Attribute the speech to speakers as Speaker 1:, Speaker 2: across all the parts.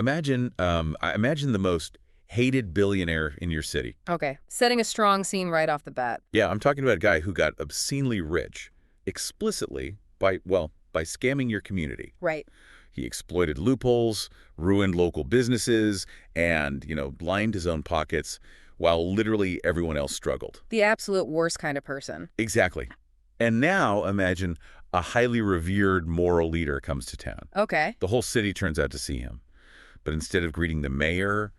Speaker 1: I imagine the most hated billionaire in your city.
Speaker 2: Okay, setting a strong scene right off the bat.
Speaker 1: Yeah, I'm talking about a guy who got obscenely rich, explicitly by scamming your community.
Speaker 2: Right.
Speaker 1: He exploited loopholes, ruined local businesses, and, lined his own pockets while literally everyone else struggled.
Speaker 2: The absolute worst kind of person.
Speaker 1: Exactly. And now imagine a highly revered moral leader comes to town.
Speaker 2: Okay.
Speaker 1: The whole city turns out to see him. But instead of greeting the mayor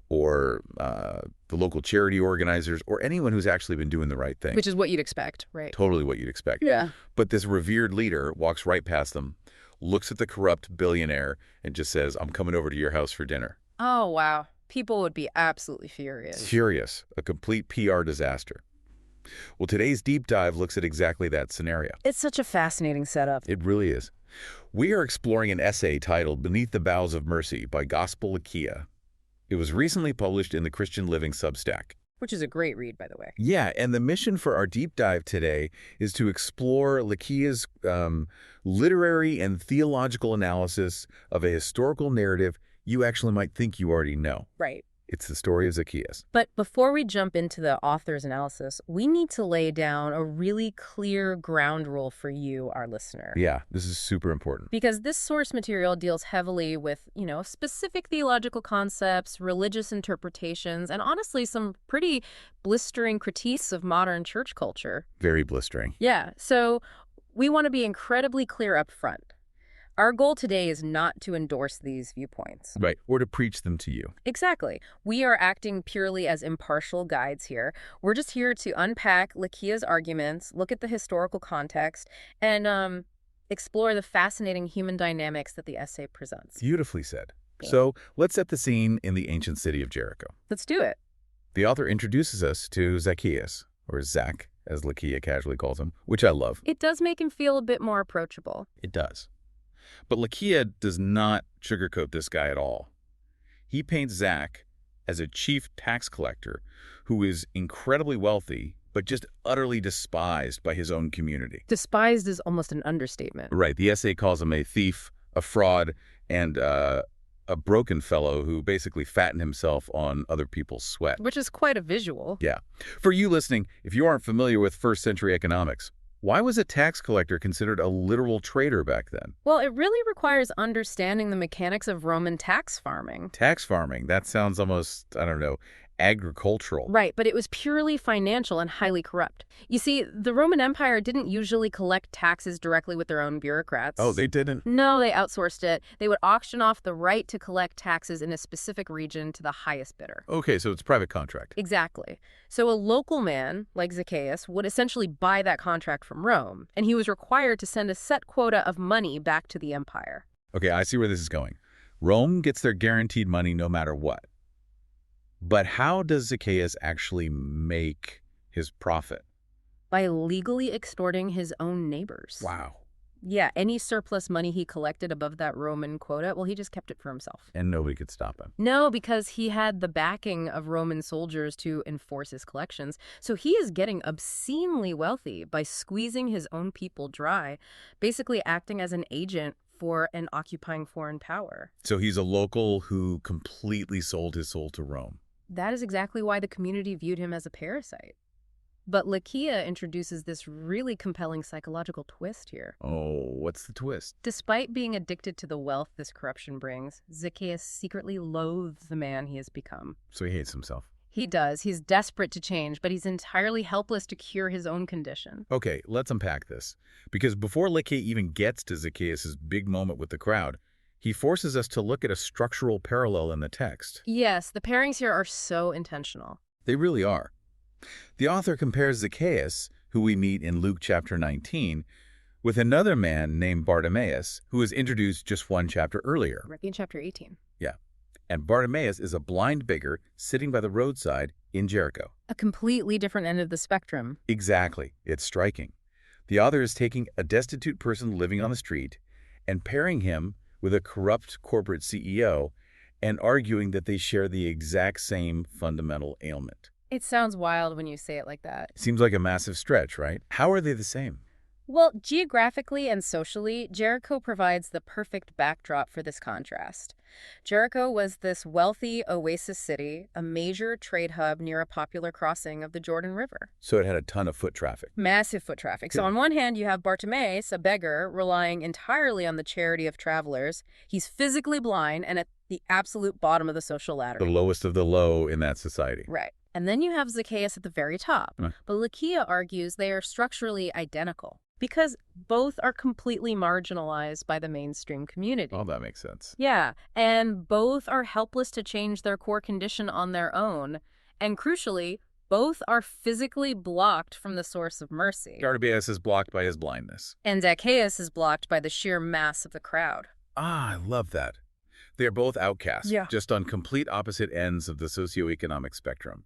Speaker 1: or the local charity organizers or anyone who's actually been doing the right thing.
Speaker 2: Which is what you'd expect, right?
Speaker 1: Totally what you'd expect.
Speaker 2: Yeah.
Speaker 1: But this revered leader walks right past them, looks at the corrupt billionaire, and just says, "I'm coming over to your house for dinner."
Speaker 2: Oh, wow. People would be absolutely furious.
Speaker 1: Furious. A complete PR disaster. Well, today's deep dive looks at exactly that scenario.
Speaker 2: It's such a fascinating setup.
Speaker 1: It really is. We are exploring an essay titled Beneath the Boughs of Mercy by Gospel Zacchaeus. It was recently published in the Christian Living Substack.
Speaker 2: Which is a great read, by the way.
Speaker 1: Yeah, and the mission for our deep dive today is to explore Zacchaeus' literary and theological analysis of a historical narrative you actually might think you already know.
Speaker 2: Right.
Speaker 1: It's the story of Zacchaeus.
Speaker 2: But before we jump into the author's analysis, we need to lay down a really clear ground rule for you, our listener.
Speaker 1: Yeah, this is super important.
Speaker 2: Because this source material deals heavily with, specific theological concepts, religious interpretations, and honestly, some pretty blistering critiques of modern church culture.
Speaker 1: Very blistering.
Speaker 2: Yeah, so we want to be incredibly clear up front. Our goal today is not to endorse these viewpoints.
Speaker 1: Right, or to preach them to you.
Speaker 2: Exactly. We are acting purely as impartial guides here. We're just here to unpack Zacchaeus' arguments, look at the historical context, and explore the fascinating human dynamics that the essay presents.
Speaker 1: Beautifully said.
Speaker 2: Yeah.
Speaker 1: So let's set the scene in the ancient city of Jericho.
Speaker 2: Let's do it.
Speaker 1: The author introduces us to Zacchaeus, or Zach, as Zacchaeus casually calls him, which I love.
Speaker 2: It does make him feel a bit more approachable.
Speaker 1: It does. But Zacchaeus does not sugarcoat this guy at all. He paints Zach as a chief tax collector who is incredibly wealthy, but just utterly despised by his own community.
Speaker 2: Despised is almost an understatement.
Speaker 1: Right. The essay calls him a thief, a fraud, and a broken fellow who basically fattened himself on other people's sweat.
Speaker 2: Which is quite a visual.
Speaker 1: Yeah. For you listening, if you aren't familiar with first-century economics, why was a tax collector considered a literal traitor back then?
Speaker 2: Well, it really requires understanding the mechanics of Roman tax farming.
Speaker 1: Tax farming? That sounds almost, agricultural.
Speaker 2: Right, but it was purely financial and highly corrupt. You see, the Roman Empire didn't usually collect taxes directly with their own bureaucrats.
Speaker 1: Oh, they didn't?
Speaker 2: No, they outsourced it. They would auction off the right to collect taxes in a specific region to the highest bidder.
Speaker 1: Okay, so it's private contract.
Speaker 2: Exactly. So a local man, like Zacchaeus, would essentially buy that contract from Rome, and he was required to send a set quota of money back to the empire.
Speaker 1: Okay, I see where this is going. Rome gets their guaranteed money no matter what. But how does Zacchaeus actually make his profit?
Speaker 2: By legally extorting his own neighbors.
Speaker 1: Wow.
Speaker 2: Yeah, any surplus money he collected above that Roman quota, well, he just kept it for himself.
Speaker 1: And nobody could stop him.
Speaker 2: No, because he had the backing of Roman soldiers to enforce his collections. So he is getting obscenely wealthy by squeezing his own people dry, basically acting as an agent for an occupying foreign power.
Speaker 1: So he's a local who completely sold his soul to Rome.
Speaker 2: That is exactly why the community viewed him as a parasite. But Zacchaeus introduces this really compelling psychological twist here.
Speaker 1: Oh, what's the twist?
Speaker 2: Despite being addicted to the wealth this corruption brings, Zacchaeus secretly loathes the man he has become.
Speaker 1: So he hates himself.
Speaker 2: He does. He's desperate to change, but he's entirely helpless to cure his own condition.
Speaker 1: Okay, let's unpack this. Because before Zacchaeus even gets to Zacchaeus' big moment with the crowd, he forces us to look at a structural parallel in the text.
Speaker 2: Yes, the pairings here are so intentional.
Speaker 1: They really are. The author compares Zacchaeus, who we meet in Luke chapter 19, with another man named Bartimaeus, who was introduced just one chapter earlier.
Speaker 2: Right in chapter 18.
Speaker 1: Yeah. And Bartimaeus is a blind beggar sitting by the roadside in Jericho.
Speaker 2: A completely different end of the spectrum.
Speaker 1: Exactly. It's striking. The author is taking a destitute person living on the street and pairing him with a corrupt corporate CEO and arguing that they share the exact same fundamental ailment.
Speaker 2: It sounds wild when you say it like that.
Speaker 1: Seems like a massive stretch, right? How are they the same?
Speaker 2: Well, geographically and socially, Jericho provides the perfect backdrop for this contrast. Jericho was this wealthy oasis city, a major trade hub near a popular crossing of the Jordan River.
Speaker 1: So it had a ton of foot traffic.
Speaker 2: Massive foot traffic. So
Speaker 1: Good.
Speaker 2: on one hand, you have Bartimaeus, a beggar, relying entirely on the charity of travelers. He's physically blind and at the absolute bottom of the social ladder.
Speaker 1: The lowest of the low in that society.
Speaker 2: Right. And then you have Zacchaeus at the very top.
Speaker 1: Huh.
Speaker 2: But Zacchaeus argues they are structurally identical because both are completely marginalized by the mainstream community.
Speaker 1: Oh, that makes sense.
Speaker 2: Yeah, and both are helpless to change their core condition on their own. And crucially, both are physically blocked from the source of mercy.
Speaker 1: Bartimaeus is blocked by his blindness.
Speaker 2: And Zacchaeus is blocked by the sheer mass of the crowd.
Speaker 1: Ah, I love that. They are both outcasts,
Speaker 2: Yeah.
Speaker 1: just on complete opposite ends of the socioeconomic spectrum.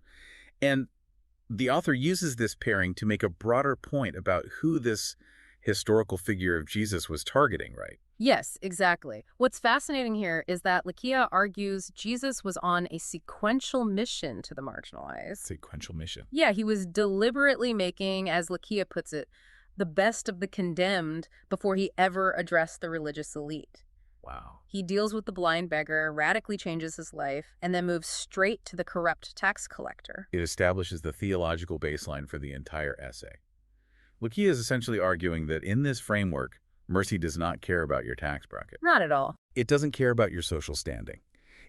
Speaker 1: And the author uses this pairing to make a broader point about who this historical figure of Jesus was targeting, right?
Speaker 2: Yes, exactly. What's fascinating here is that Zacchaeus argues Jesus was on a sequential mission to the marginalized.
Speaker 1: Sequential mission.
Speaker 2: Yeah, he was deliberately making, as Zacchaeus puts it, the best of the condemned before he ever addressed the religious elite.
Speaker 1: Wow.
Speaker 2: He deals with the blind beggar, radically changes his life, and then moves straight to the corrupt tax collector.
Speaker 1: It establishes the theological baseline for the entire essay. Zacchaeus is essentially arguing that in this framework, mercy does not care about your tax bracket.
Speaker 2: Not at all.
Speaker 1: It doesn't care about your social standing.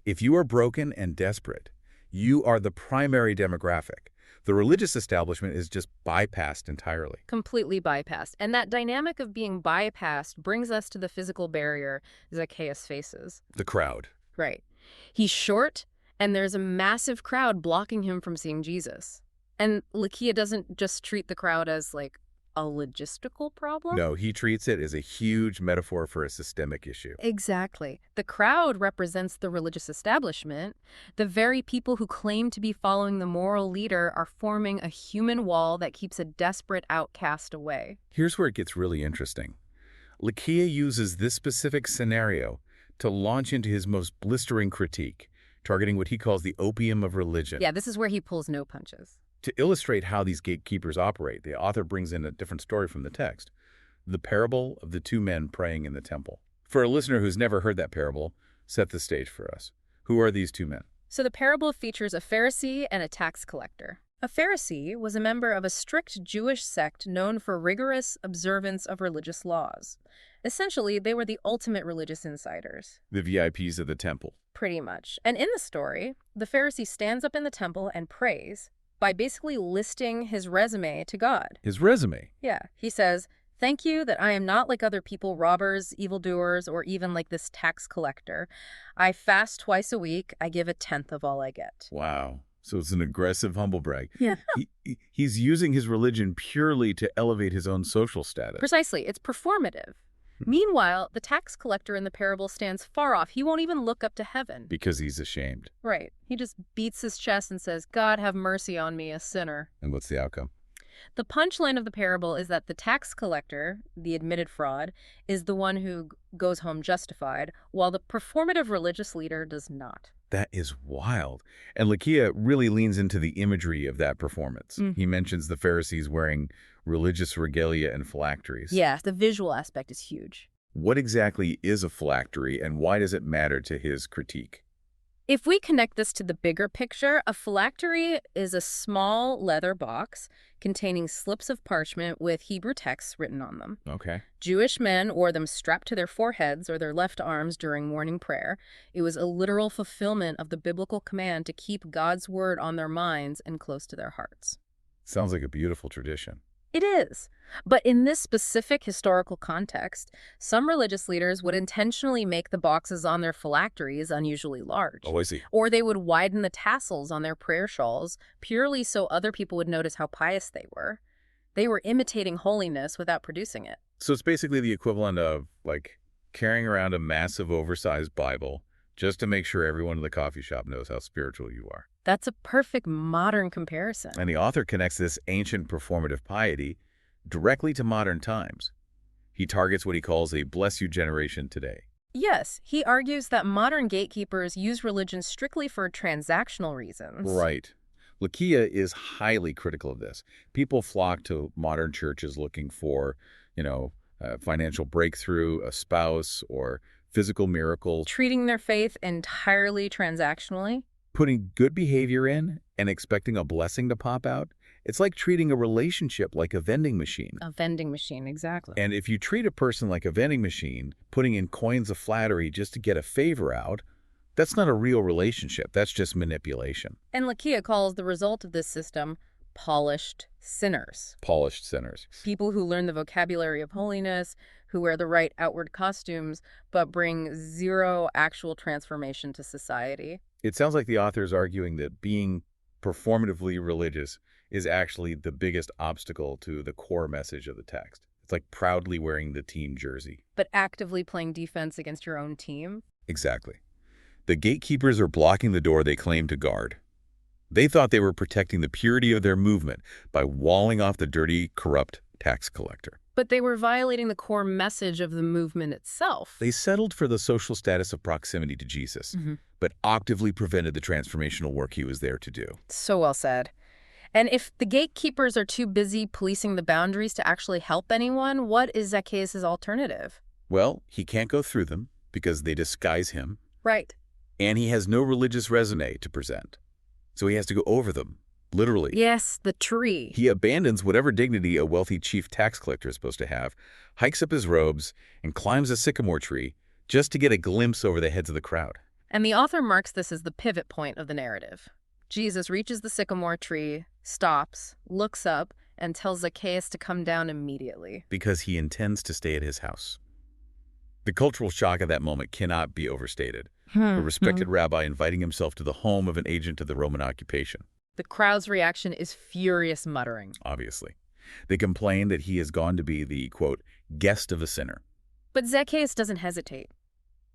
Speaker 1: If you are broken and desperate, you are the primary demographic. The religious establishment is just bypassed entirely.
Speaker 2: Completely bypassed. And that dynamic of being bypassed brings us to the physical barrier Zacchaeus faces.
Speaker 1: The crowd.
Speaker 2: Right. He's short, and there's a massive crowd blocking him from seeing Jesus. And Zacchaeus doesn't just treat the crowd as, like, a logistical problem?
Speaker 1: No, he treats it as a huge metaphor for a systemic issue.
Speaker 2: Exactly. The crowd represents the religious establishment. The very people who claim to be following the moral leader are forming a human wall that keeps a desperate outcast away.
Speaker 1: Here's where it gets really interesting. Zacchaeus uses this specific scenario to launch into his most blistering critique, targeting what he calls the opium of religion.
Speaker 2: Yeah, this is where he pulls no punches.
Speaker 1: To illustrate how these gatekeepers operate, the author brings in a different story from the text, the parable of the two men praying in the temple. For a listener who's never heard that parable, set the stage for us. Who are these two men?
Speaker 2: So the parable features a Pharisee and a tax collector. A Pharisee was a member of a strict Jewish sect known for rigorous observance of religious laws. Essentially, they were the ultimate religious insiders.
Speaker 1: The VIPs of the temple.
Speaker 2: Pretty much. And in the story, the Pharisee stands up in the temple and prays by basically listing his resume to God.
Speaker 1: His resume?
Speaker 2: Yeah. He says, "Thank you that I am not like other people, robbers, evildoers, or even like this tax collector. I fast twice a week. I give a tenth of all I get."
Speaker 1: Wow. So it's an aggressive humble brag.
Speaker 2: Yeah.
Speaker 1: He's using his religion purely to elevate his own social status.
Speaker 2: Precisely. It's performative. Meanwhile, the tax collector in the parable stands far off. He won't even look up to heaven.
Speaker 1: Because he's ashamed.
Speaker 2: Right. He just beats his chest and says, "God, have mercy on me, a sinner."
Speaker 1: And what's the outcome?
Speaker 2: The punchline of the parable is that the tax collector, the admitted fraud, is the one who goes home justified, while the performative religious leader does not.
Speaker 1: That is wild. And Zacchaeus really leans into the imagery of that performance.
Speaker 2: Mm.
Speaker 1: He mentions the Pharisees wearing religious regalia and phylacteries.
Speaker 2: Yeah, the visual aspect is huge.
Speaker 1: What exactly is a phylactery, and why does it matter to his critique?
Speaker 2: If we connect this to the bigger picture, a phylactery is a small leather box containing slips of parchment with Hebrew texts written on them.
Speaker 1: Okay.
Speaker 2: Jewish men wore them strapped to their foreheads or their left arms during morning prayer. It was a literal fulfillment of the biblical command to keep God's word on their minds and close to their hearts.
Speaker 1: Sounds like a beautiful tradition.
Speaker 2: It is. But in this specific historical context, some religious leaders would intentionally make the boxes on their phylacteries unusually large.
Speaker 1: Oh, I see.
Speaker 2: Or they would widen the tassels on their prayer shawls purely so other people would notice how pious they were. They were imitating holiness without producing it.
Speaker 1: So it's basically the equivalent of, like, carrying around a massive oversized Bible just to make sure everyone in the coffee shop knows how spiritual you are.
Speaker 2: That's a perfect modern comparison.
Speaker 1: And the author connects this ancient performative piety directly to modern times. He targets what he calls a bless you generation today.
Speaker 2: Yes, he argues that modern gatekeepers use religion strictly for transactional reasons.
Speaker 1: Right. Zacchaeus is highly critical of this. People flock to modern churches looking for financial breakthrough, a spouse, or physical miracle.
Speaker 2: Treating their faith entirely transactionally?
Speaker 1: Putting good behavior in and expecting a blessing to pop out, it's like treating a relationship like a vending machine.
Speaker 2: A vending machine, exactly.
Speaker 1: And if you treat a person like a vending machine, putting in coins of flattery just to get a favor out, that's not a real relationship. That's just manipulation.
Speaker 2: And Zacchaeus calls the result of this system polished sinners.
Speaker 1: Polished sinners.
Speaker 2: People who learn the vocabulary of holiness, who wear the right outward costumes, but bring zero actual transformation to society.
Speaker 1: It sounds like the author is arguing that being performatively religious is actually the biggest obstacle to the core message of the text. It's like proudly wearing the team jersey.
Speaker 2: But actively playing defense against your own team?
Speaker 1: Exactly. The gatekeepers are blocking the door they claim to guard. They thought they were protecting the purity of their movement by walling off the dirty, corrupt tax collector.
Speaker 2: But they were violating the core message of the movement itself.
Speaker 1: They settled for the social status of proximity to Jesus, but actively prevented the transformational work he was there to do.
Speaker 2: So well said. And if the gatekeepers are too busy policing the boundaries to actually help anyone, what is Zacchaeus' alternative?
Speaker 1: Well, he can't go through them because they disguise him.
Speaker 2: Right.
Speaker 1: And he has no religious resume to present. So he has to go over them, literally.
Speaker 2: Yes, the tree.
Speaker 1: He abandons whatever dignity a wealthy chief tax collector is supposed to have, hikes up his robes, and climbs a sycamore tree just to get a glimpse over the heads of the crowd.
Speaker 2: And the author marks this as the pivot point of the narrative. Jesus reaches the sycamore tree, stops, looks up, and tells Zacchaeus to come down immediately.
Speaker 1: Because he intends to stay at his house. The cultural shock of that moment cannot be overstated. A respected rabbi inviting himself to the home of an agent of the Roman occupation.
Speaker 2: The crowd's reaction is furious muttering.
Speaker 1: Obviously. They complain that he has gone to be the, quote, guest of a sinner.
Speaker 2: But Zacchaeus doesn't hesitate.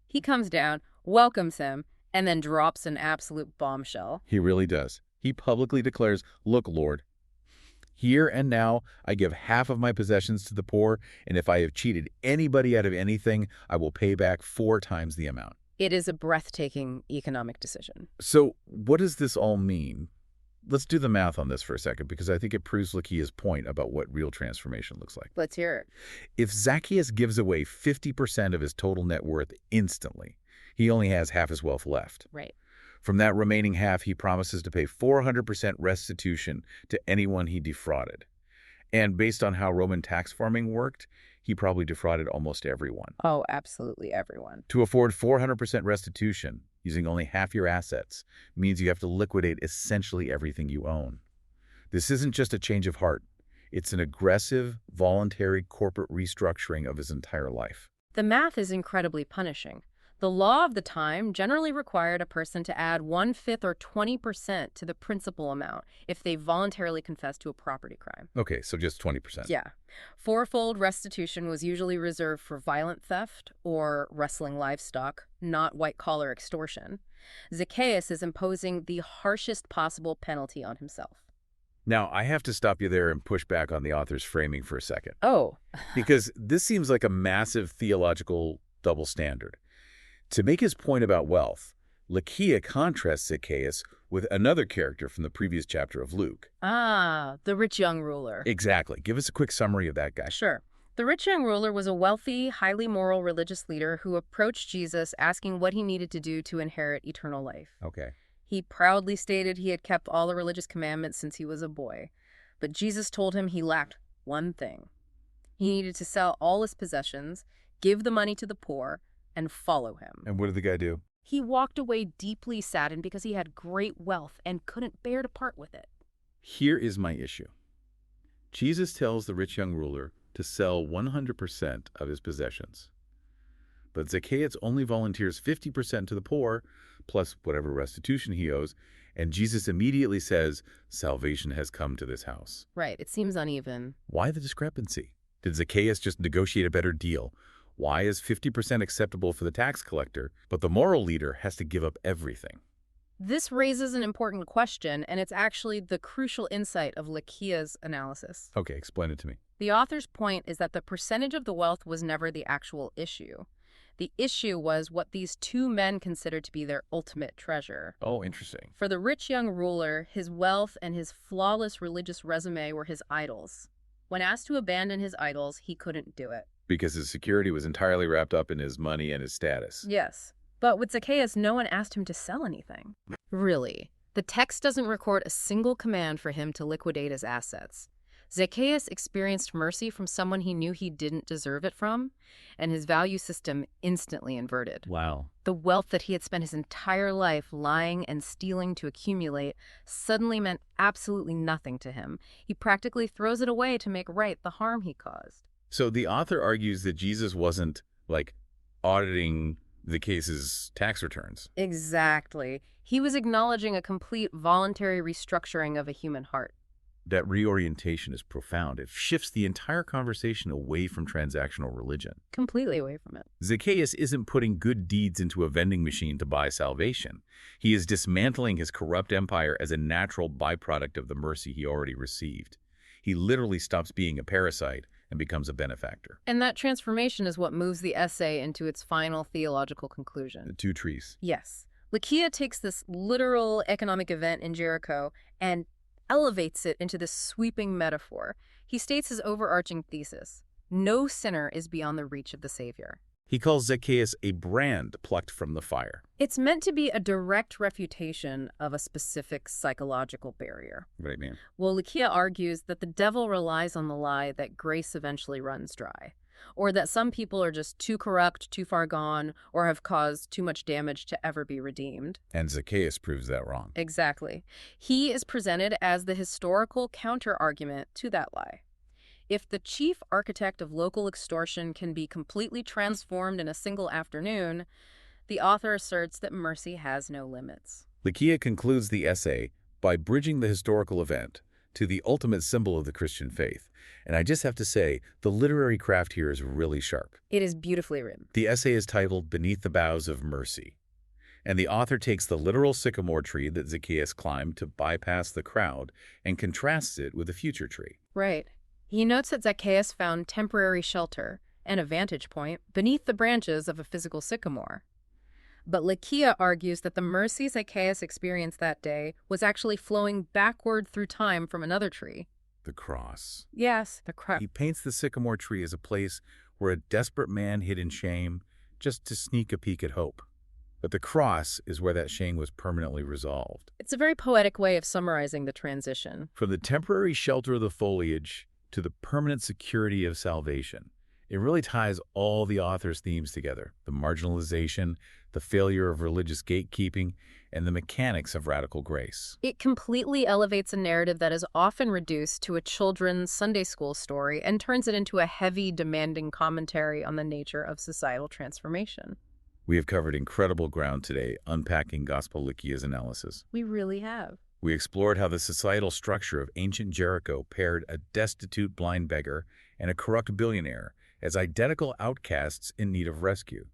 Speaker 2: He comes down, welcomes him, and then drops an absolute bombshell.
Speaker 1: He really does. He publicly declares, look, Lord, here and now I give half of my possessions to the poor, and if I have cheated anybody out of anything, I will pay back 4 times the amount.
Speaker 2: It is a breathtaking economic decision.
Speaker 1: So what does this all mean? Let's do the math on this for a second, because I think it proves Zacchaeus' point about what real transformation looks like.
Speaker 2: Let's hear it.
Speaker 1: If Zacchaeus gives away 50% of his total net worth instantly, he only has half his wealth left.
Speaker 2: Right.
Speaker 1: From that remaining half, he promises to pay 400% restitution to anyone he defrauded. And based on how Roman tax farming worked, he probably defrauded almost everyone.
Speaker 2: Oh, absolutely everyone.
Speaker 1: To afford 400% restitution, using only half your assets, means you have to liquidate essentially everything you own. This isn't just a change of heart. It's an aggressive, voluntary corporate restructuring of his entire life.
Speaker 2: The math is incredibly punishing. The law of the time generally required a person to add 1/5 or 20% to the principal amount if they voluntarily confessed to a property crime.
Speaker 1: Okay, so just 20%.
Speaker 2: Yeah. 4-fold restitution was usually reserved for violent theft or wrestling livestock, not white-collar extortion. Zacchaeus is imposing the harshest possible penalty on himself.
Speaker 1: Now, I have to stop you there and push back on the author's framing for a second.
Speaker 2: Oh.
Speaker 1: Because this seems like a massive theological double standard. To make his point about wealth, Zacchaeus contrasts Zacchaeus with another character from the previous chapter of Luke.
Speaker 2: Ah, the rich young ruler.
Speaker 1: Exactly. Give us a quick summary of that guy.
Speaker 2: Sure. The rich young ruler was a wealthy, highly moral religious leader who approached Jesus asking what he needed to do to inherit eternal life.
Speaker 1: Okay.
Speaker 2: He proudly stated he had kept all the religious commandments since he was a boy. But Jesus told him he lacked one thing. He needed to sell all his possessions, give the money to the poor, and follow him.
Speaker 1: And what did the guy do?
Speaker 2: He walked away deeply saddened because he had great wealth and couldn't bear to part with it.
Speaker 1: Here is my issue. Jesus tells the rich young ruler to sell 100% of his possessions. But Zacchaeus only volunteers 50% to the poor, plus whatever restitution he owes, and Jesus immediately says, salvation has come to this house.
Speaker 2: Right, it seems uneven.
Speaker 1: Why the discrepancy? Did Zacchaeus just negotiate a better deal? Why is 50% acceptable for the tax collector, but the moral leader has to give up everything?
Speaker 2: This raises an important question, and it's actually the crucial insight of Zacchaeus' analysis.
Speaker 1: Okay, explain it to me.
Speaker 2: The author's point is that the percentage of the wealth was never the actual issue. The issue was what these two men considered to be their ultimate treasure.
Speaker 1: Oh, interesting.
Speaker 2: For the rich young ruler, his wealth and his flawless religious resume were his idols. When asked to abandon his idols, he couldn't do it.
Speaker 1: Because his security was entirely wrapped up in his money and his status.
Speaker 2: Yes. But with Zacchaeus, no one asked him to sell anything. Really. The text doesn't record a single command for him to liquidate his assets. Zacchaeus experienced mercy from someone he knew he didn't deserve it from, and his value system instantly inverted.
Speaker 1: Wow.
Speaker 2: The wealth that he had spent his entire life lying and stealing to accumulate suddenly meant absolutely nothing to him. He practically throws it away to make right the harm he caused.
Speaker 1: So the author argues that Jesus wasn't, like, auditing Zacchaeus' tax returns.
Speaker 2: Exactly. He was acknowledging a complete voluntary restructuring of a human heart.
Speaker 1: That reorientation is profound. It shifts the entire conversation away from transactional religion.
Speaker 2: Completely away from it.
Speaker 1: Zacchaeus isn't putting good deeds into a vending machine to buy salvation. He is dismantling his corrupt empire as a natural byproduct of the mercy he already received. He literally stops being a parasite and becomes a benefactor.
Speaker 2: And that transformation is what moves the essay into its final theological conclusion.
Speaker 1: The two trees.
Speaker 2: Yes. Zacchaeus takes this literal economic event in Jericho and elevates it into this sweeping metaphor. He states his overarching thesis: no sinner is beyond the reach of the Savior.
Speaker 1: He calls Zacchaeus a brand plucked from the fire.
Speaker 2: It's meant to be a direct refutation of a specific psychological barrier.
Speaker 1: Right, man.
Speaker 2: Well, Zacchaeus argues that the devil relies on the lie that grace eventually runs dry, or that some people are just too corrupt, too far gone, or have caused too much damage to ever be redeemed.
Speaker 1: And Zacchaeus proves that wrong.
Speaker 2: Exactly. He is presented as the historical counter-argument to that lie. If the chief architect of local extortion can be completely transformed in a single afternoon, the author asserts that mercy has no limits.
Speaker 1: Zacchaeus concludes the essay by bridging the historical event to the ultimate symbol of the Christian faith. And I just have to say, the literary craft here is really sharp.
Speaker 2: It is beautifully written.
Speaker 1: The essay is titled Beneath the Boughs of Mercy. And the author takes the literal sycamore tree that Zacchaeus climbed to bypass the crowd and contrasts it with a future tree.
Speaker 2: Right. He notes that Zacchaeus found temporary shelter and a vantage point beneath the branches of a physical sycamore. But Zacchaeus argues that the mercy Zacchaeus experienced that day was actually flowing backward through time from another tree.
Speaker 1: The cross.
Speaker 2: Yes, the cross.
Speaker 1: He paints the sycamore tree as a place where a desperate man hid in shame just to sneak a peek at hope. But the cross is where that shame was permanently resolved.
Speaker 2: It's a very poetic way of summarizing the transition.
Speaker 1: From the temporary shelter of the foliage to the permanent security of salvation. It really ties all the author's themes together: the marginalization, the failure of religious gatekeeping, and the mechanics of radical grace.
Speaker 2: It completely elevates a narrative that is often reduced to a children's Sunday school story and turns it into a heavy, demanding commentary on the nature of societal transformation.
Speaker 1: We have covered incredible ground today, unpacking Gospel Zacchaeus analysis.
Speaker 2: We really have.
Speaker 1: We explored how the societal structure of ancient Jericho paired a destitute blind beggar and a corrupt billionaire as identical outcasts in need of rescue.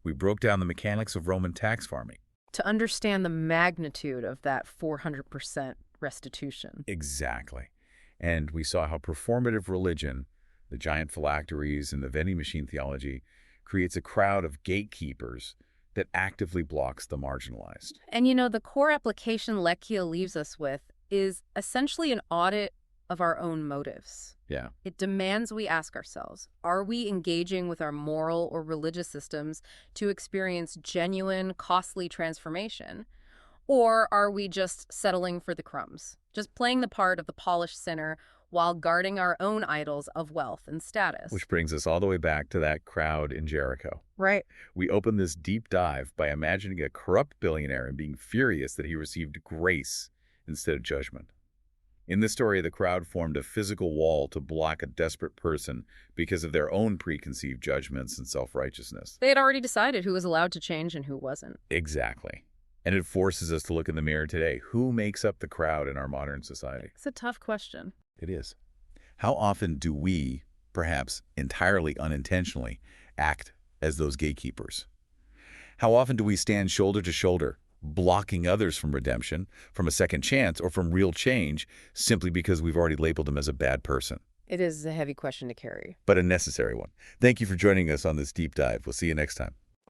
Speaker 1: We broke down the mechanics of Roman tax farming.
Speaker 2: To understand the magnitude of that 400% restitution.
Speaker 1: Exactly. And we saw how performative religion, the giant phylacteries and the vending machine theology, creates a crowd of gatekeepers that actively blocks the marginalized.
Speaker 2: And the core application Zacchaeus leaves us with is essentially an audit of our own motives.
Speaker 1: Yeah.
Speaker 2: It demands we ask ourselves, are we engaging with our moral or religious systems to experience genuine, costly transformation? Or are we just settling for the crumbs, just playing the part of the polished sinner while guarding our own idols of wealth and status?
Speaker 1: Which brings us all the way back to that crowd in Jericho.
Speaker 2: Right.
Speaker 1: We open this deep dive by imagining a corrupt billionaire and being furious that he received grace instead of judgment. In this story, the crowd formed a physical wall to block a desperate person because of their own preconceived judgments and self-righteousness.
Speaker 2: They had already decided who was allowed to change and who wasn't.
Speaker 1: Exactly. And it forces us to look in the mirror today. Who makes up the crowd in our modern society?
Speaker 2: It's a tough question.
Speaker 1: It is. How often do we, perhaps entirely unintentionally, act as those gatekeepers? How often do we stand shoulder to shoulder, blocking others from redemption, from a second chance, or from real change, simply because we've already labeled them as a bad person?
Speaker 2: It is a heavy question to carry.
Speaker 1: But a necessary one. Thank you for joining us on this deep dive. We'll see you next time.